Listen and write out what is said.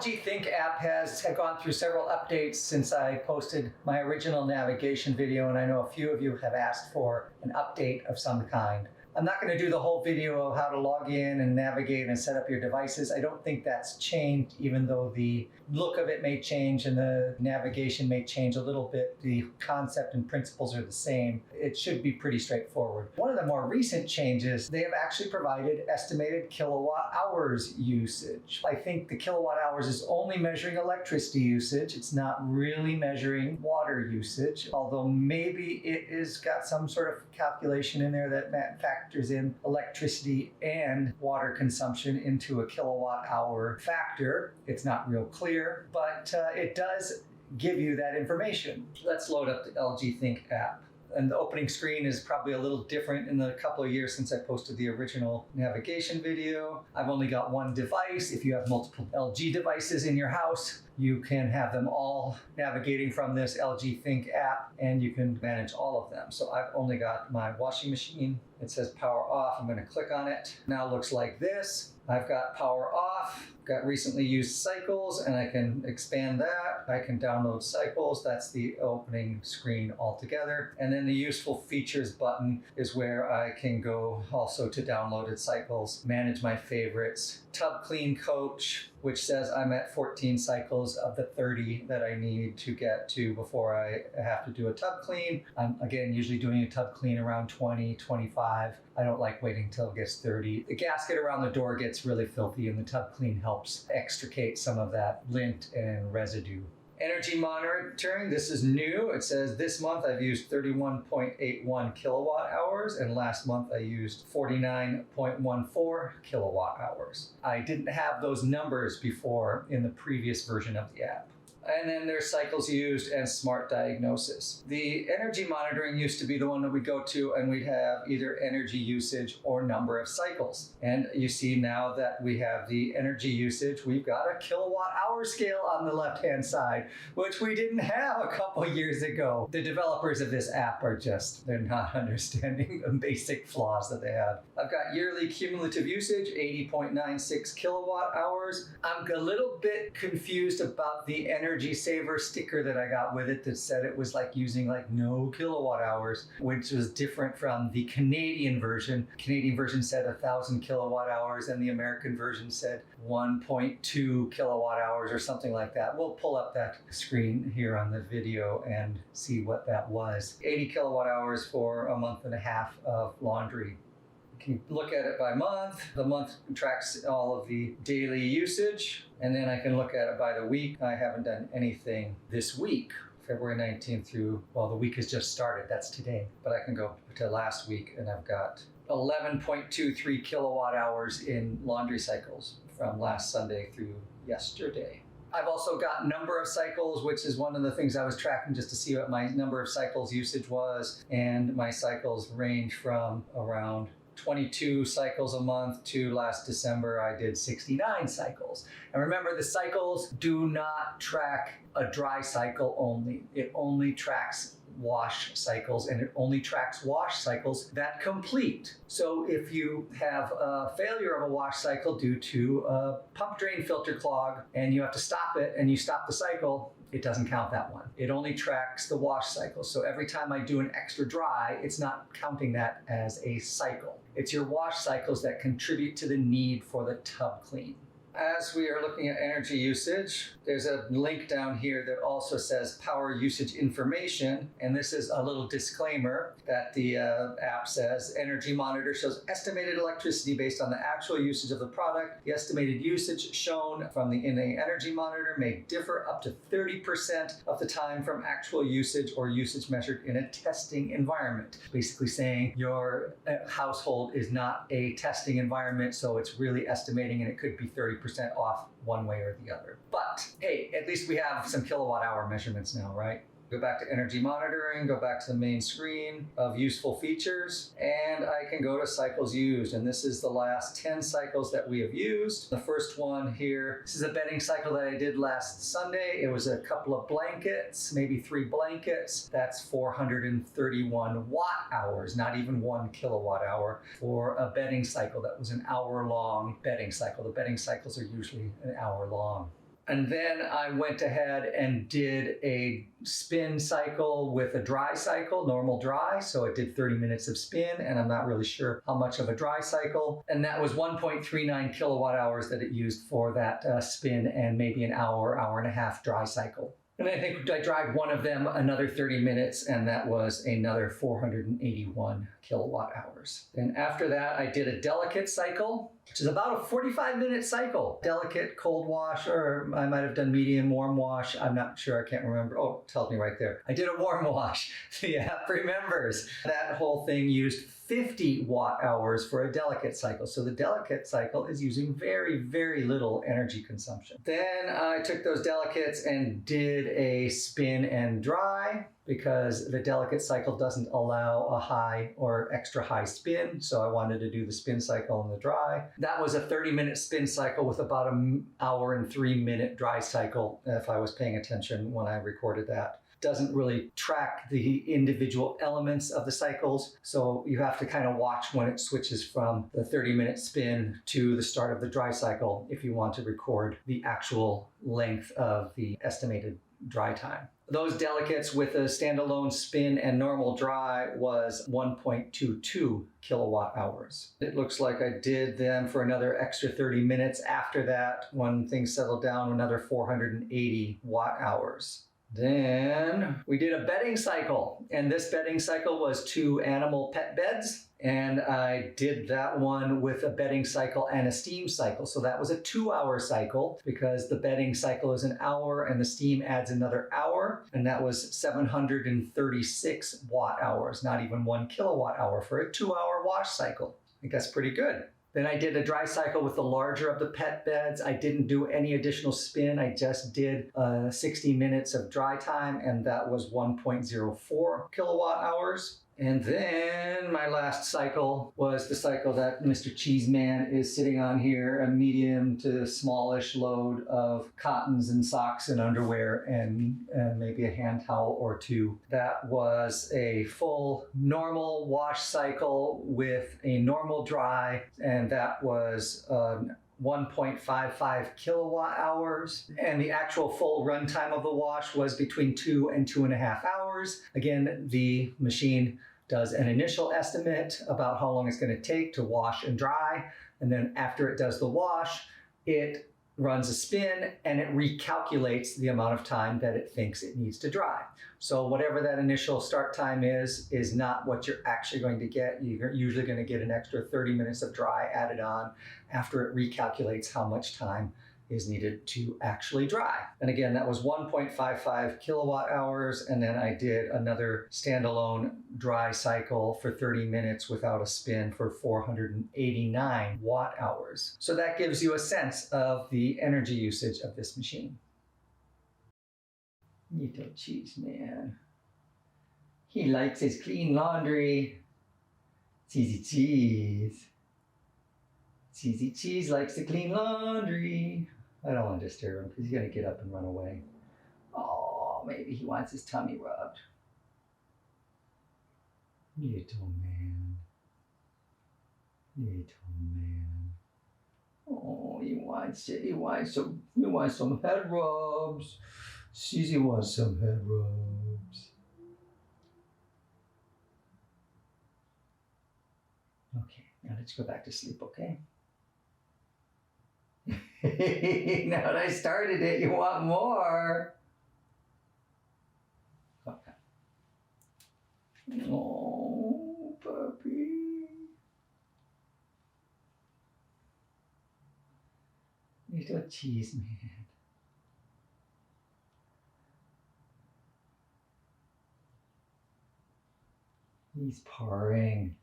LG ThinQ App had gone through several updates since I posted my original navigation video, and I know a few of you have asked for an update of some kind. I'm not going to do the whole video of how to log in and navigate and set up your devices. I don't think that's changed, even though the look of it may change and the navigation may change a little bit. The concept and principles are the same. It should be pretty straightforward. One of the more recent changes, they have actually provided estimated kilowatt hours usage. I think the kilowatt hours is only measuring electricity usage. It's not really measuring water usage, although maybe it is got some sort of calculation in there that factors in electricity and water consumption into a kilowatt hour factor. It's not real clear, but it does give you that information. Let's load up the LG ThinQ app. And the opening screen is probably a little different in the couple of years since I posted the original navigation video. I've only got one device. If you have multiple LG devices in your house, you can have them all navigating from this LG ThinQ app, and you can manage all of them. So I've only got my washing machine. It says power off. I'm going to click on it. Now it looks like this. I've got power off, got recently used cycles, and I can expand that. I can download cycles. That's the opening screen altogether. And then the useful features button is where I can go also to downloaded cycles, manage my favorites, tub clean coach, which says I'm at 14 cycles of the 30 that I need to get to before I have to do a tub clean. I'm, again, usually doing a tub clean around 20, 25. I don't like waiting until it gets 30. The gasket around the door gets really filthy, and the tub clean helps extricate some of that lint and residue. Energy monitoring, this is new. It says this month I've used 31.81 kilowatt hours, and last month I used 49.14 kilowatt hours. I didn't have those numbers before in the previous version of the app. And then there's cycles used and smart diagnosis. The energy monitoring used to be the one that we'd go to, and we'd have either energy usage or number of cycles. And you see now that we have the energy usage, we've got a kilowatt hour scale on the left-hand side, which we didn't have a couple years ago. The developers of this app are they're not understanding the basic flaws that they have. I've got yearly cumulative usage, 80.96 kilowatt hours. I'm a little bit confused about the energy saver sticker that I got with it that said it was like using like no kilowatt hours, which was different from the Canadian version. Canadian version said 1,000 kilowatt hours, and the American version said 1.2 kilowatt hours or something like that. We'll pull up that screen here on the video and see what that was. 80 kilowatt hours for a month and a half of laundry. You can look at it by month. The month tracks all of the daily usage, and then I can look at it by the week. I haven't done anything this week, February 19th through, well, the week has just started. That's today. But I can go to last week, and I've got 11.23 kilowatt hours in laundry cycles from last Sunday through yesterday. I've also got number of cycles, which is one of the things I was tracking just to see what my number of cycles usage was. And my cycles range from around 22 cycles a month to last December I did 69 cycles. And remember, the cycles do not track a dry cycle only. It only tracks wash cycles, and it only tracks wash cycles that complete. So if you have a failure of a wash cycle due to a pump drain filter clog and you have to stop it and you stop the cycle, it doesn't count that one. It only tracks the wash cycle. So every time I do an extra dry, it's not counting that as a cycle. It's your wash cycles that contribute to the need for the tub clean. As we are looking at energy usage, there's a link down here that also says power usage information. And this is a little disclaimer that the app says energy monitor shows estimated electricity based on the actual usage of the product. The estimated usage shown in the energy monitor may differ up to 30% of the time from actual usage or usage measured in a testing environment. Basically saying your household is not a testing environment, so it's really estimating, and it could be 30% off one way or the other. But hey, at least we have some kilowatt hour measurements now, right? Go back to energy monitoring, go back to the main screen of useful features, and I can go to cycles used. And this is the last 10 cycles that we have used. The first one here, this is a bedding cycle that I did last Sunday. It was a couple of blankets, maybe 3 blankets. That's 431 watt hours, not even 1 kilowatt hour for a bedding cycle. That was an hour-long bedding cycle. The bedding cycles are usually an hour long. And then I went ahead and did a spin cycle with a dry cycle, normal dry. So it did 30 minutes of spin, and I'm not really sure how much of a dry cycle. And that was 1.39 kilowatt hours that it used for that spin, and maybe an hour, hour and a half dry cycle. And I think I dried one of them another 30 minutes, and that was another 481 kilowatt hours. And after that, I did a delicate cycle, which is about a 45-minute cycle. Delicate, cold wash, or I might have done medium warm wash. I'm not sure, I can't remember. Oh, it tells me right there. I did a warm wash. The app remembers. That whole thing used 50 watt hours for a delicate cycle. So the delicate cycle is using very, very little energy consumption. Then I took those delicates and did a spin and dry, because the delicate cycle doesn't allow a high or extra high spin. So I wanted to do the spin cycle and the dry. That was a 30-minute spin cycle with about an hour and 3-minute dry cycle, if I was paying attention when I recorded that. Doesn't really track the individual elements of the cycles, so you have to kind of watch when it switches from the 30-minute spin to the start of the dry cycle if you want to record the actual length of the estimated dry time. Those delicates with a standalone spin and normal dry was 1.22 kilowatt hours. It looks like I did them for another extra 30 minutes after that. When things settled down, another 480 watt hours. Then we did a bedding cycle, and this bedding cycle was 2 animal pet beds, and I did that one with a bedding cycle and a steam cycle. So that was a 2-hour cycle, because the bedding cycle is an hour and the steam adds another hour, and that was 736 watt hours, not even 1 kilowatt hour for a 2-hour wash cycle. I think that's pretty good. Then I did a dry cycle with the larger of the pet beds. I didn't do any additional spin. I just did 60 minutes of dry time, and that was 1.04 kilowatt hours. And then my last cycle was the cycle that Mr. Cheeseman is sitting on here, a medium to smallish load of cottons and socks and underwear and maybe a hand towel or 2. That was a full normal wash cycle with a normal dry, and that was 1.55 kilowatt hours, and the actual full runtime of the wash was between 2 and 2.5 hours. Again, the machine does an initial estimate about how long it's going to take to wash and dry, and then after it does the wash, it runs a spin and it recalculates the amount of time that it thinks it needs to dry. So whatever that initial start time is not what you're actually going to get. You're usually going to get an extra 30 minutes of dry added on after it recalculates how much time is needed to actually dry. And again, that was 1.55 kilowatt hours, and then I did another standalone dry cycle for 30 minutes without a spin for 489 watt hours. So that gives you a sense of the energy usage of this machine. Little Cheeseman. He likes his clean laundry. Cheesy Cheese. Cheesy Cheese likes to clean laundry. I don't want to disturb him because he's going to get up and run away. Oh, maybe he wants his tummy rubbed. Little man. Little man. Oh, he wants some head rubs. Cheesy wants some head rubs. Okay, now let's go back to sleep, okay? Now that I started it, you want more? Okay. Oh, puppy. Little Cheeseman. He's purring.